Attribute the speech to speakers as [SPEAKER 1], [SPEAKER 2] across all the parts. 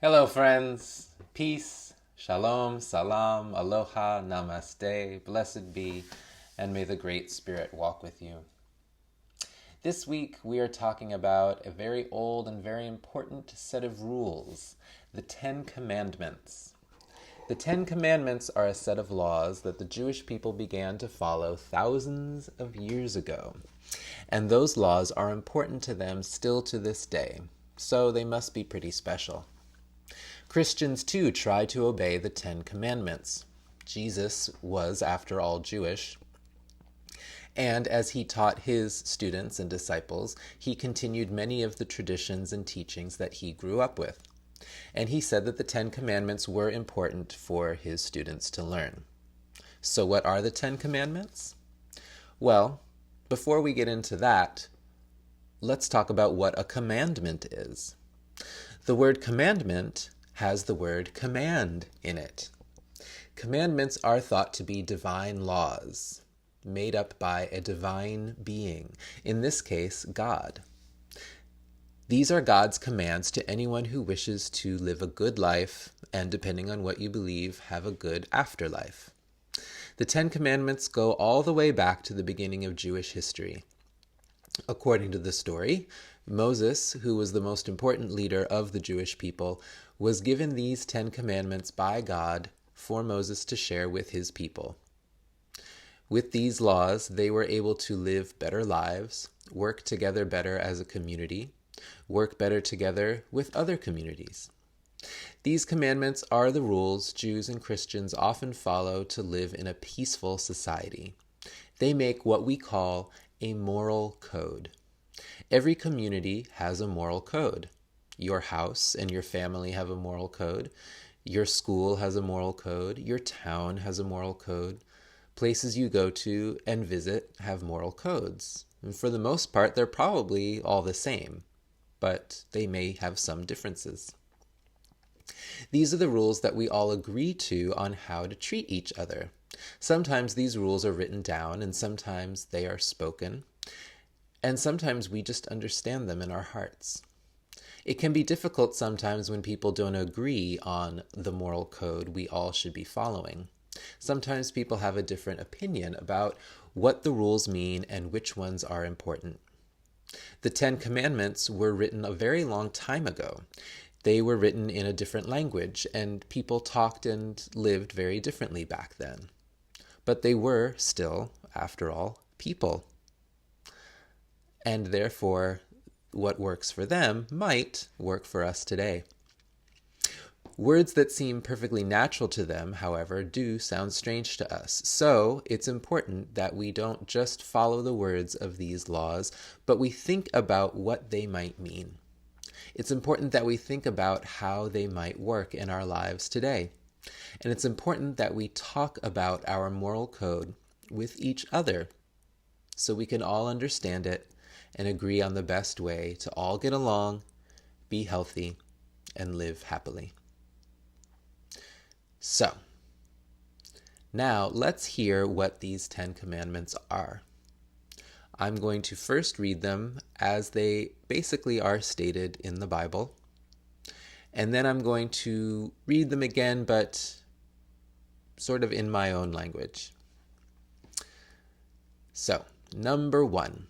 [SPEAKER 1] Hello, friends. Peace, shalom, salam, aloha, namaste, blessed be, and may the Great Spirit walk with you. This week, we are talking about a very old and very important set of rules, the Ten Commandments. The Ten Commandments are a set of laws that the Jewish people began to follow thousands of years ago. And those laws are important to them still to this day, so they must be pretty special. Christians too try to obey the Ten Commandments. Jesus was, after all, Jewish, and as he taught his students and disciples, he continued many of the traditions and teachings that he grew up with. And he said that the Ten Commandments were important for his students to learn. So what are the Ten Commandments? Well, before we get into that, let's talk about what a commandment is. The word commandment has the word command in it. Commandments are thought to be divine laws, made up by a divine being, in this case, God. These are God's commands to anyone who wishes to live a good life and, depending on what you believe, have a good afterlife. The Ten Commandments go all the way back to the beginning of Jewish history. According to the story, Moses, who was the most important leader of the Jewish people, was given these Ten Commandments by God for Moses to share with his people. With these laws, they were able to live better lives, work together better as a community, work better together with other communities. These commandments are the rules Jews and Christians often follow to live in a peaceful society. They make what we call a moral code. Every community has a moral code. Your house and your family have a moral code. Your school has a moral code. Your town has a moral code. Places you go to and visit have moral codes. And for the most part, they're probably all the same, but they may have some differences. These are the rules that we all agree to on how to treat each other. Sometimes these rules are written down, and sometimes they are spoken, and sometimes we just understand them in our hearts. It can be difficult sometimes when people don't agree on the moral code we all should be following. Sometimes people have a different opinion about what the rules mean and which ones are important. The Ten Commandments were written a very long time ago. They were written in a different language, and people talked and lived very differently back then. But they were still, after all, people. And therefore, what works for them might work for us today. Words that seem perfectly natural to them, however, do sound strange to us. So it's important that we don't just follow the words of these laws, but we think about what they might mean. It's important that we think about how they might work in our lives today. And it's important that we talk about our moral code with each other so we can all understand it and agree on the best way to all get along, be healthy, and live happily. So, now let's hear what these Ten Commandments are. I'm going to first read them as they basically are stated in the Bible, and then I'm going to read them again, but sort of in my own language. So, number 1.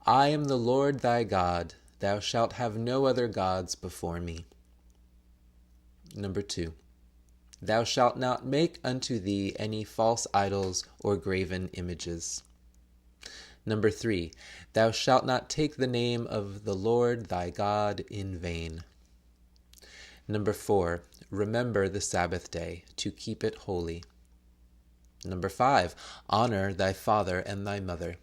[SPEAKER 1] I am the Lord thy God. Thou shalt have no other gods before me. Number 2. Thou shalt not make unto thee any false idols or graven images. Number 3. Thou shalt not take the name of the Lord thy God in vain. Number 4. Remember the Sabbath day, to keep it holy. Number 5. Honor thy father and thy mother.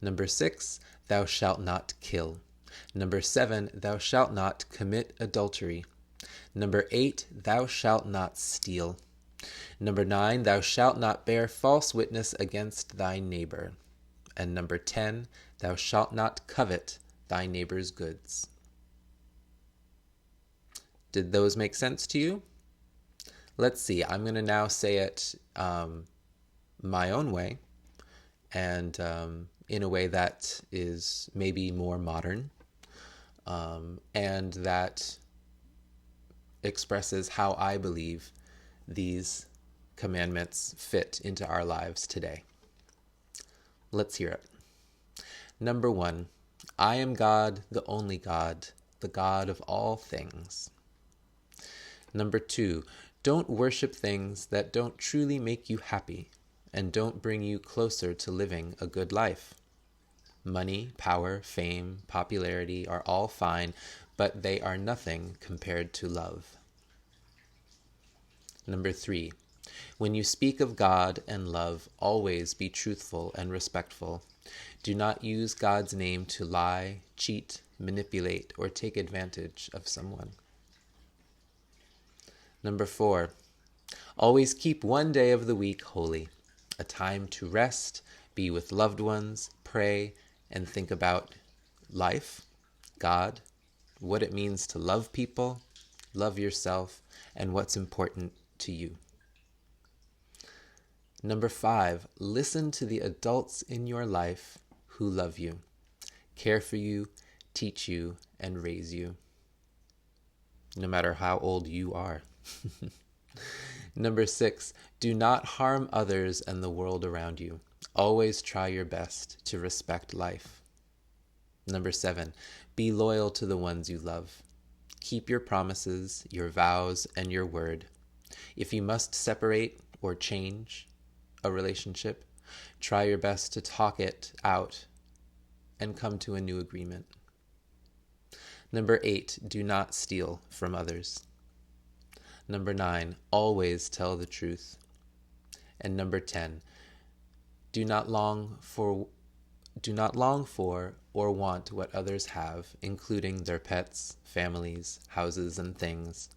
[SPEAKER 1] Number 6. Thou shalt not kill. Number 7. Thou shalt not commit adultery. Number 8. Thou shalt not steal. Number 9. Thou shalt not bear false witness against thy neighbor. And number 10. Thou shalt not covet thy neighbor's goods. Did those make sense to you? Let's see. I'm going to now say it my own way, and in a way that is maybe more modern, and that expresses how I believe these commandments fit into our lives today. Let's hear it. Number 1, I am God, the only God, the God of all things. Number 2, don't worship things that don't truly make you happy and don't bring you closer to living a good life. Money, power, fame, popularity are all fine, but they are nothing compared to love. Number 3, when you speak of God and love, always be truthful and respectful. Do not use God's name to lie, cheat, manipulate, or take advantage of someone. Number 4, always keep one day of the week holy, a time to rest, be with loved ones, pray, and think about life, God, what it means to love people, love yourself, and what's important to you. Number 5, listen to the adults in your life who love you, care for you, teach you, and raise you, no matter how old you are. Number 6, do not harm others and the world around you. Always try your best to respect life. Number 7, be loyal to the ones you love. Keep your promises, your vows, and your word. If you must separate or change a relationship, try your best to talk it out and come to a new agreement. Number 8, do not steal from others. Number 9, always tell the truth. And number 10, do not long for or want what others have, including their pets, families, houses, and things.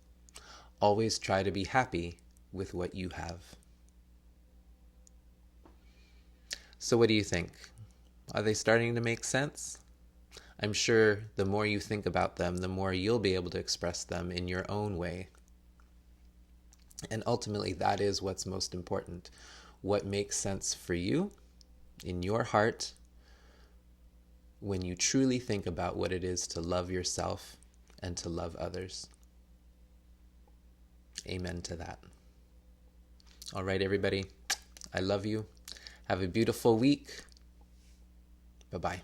[SPEAKER 1] Always try to be happy with what you have. So what do you think? Are they starting to make sense? I'm sure the more you think about them, the more you'll be able to express them in your own way. And ultimately, that is what's most important. What makes sense for you in your heart when you truly think about what it is to love yourself and to love others. Amen to that. All right, everybody. I love you. Have a beautiful week. Bye-bye.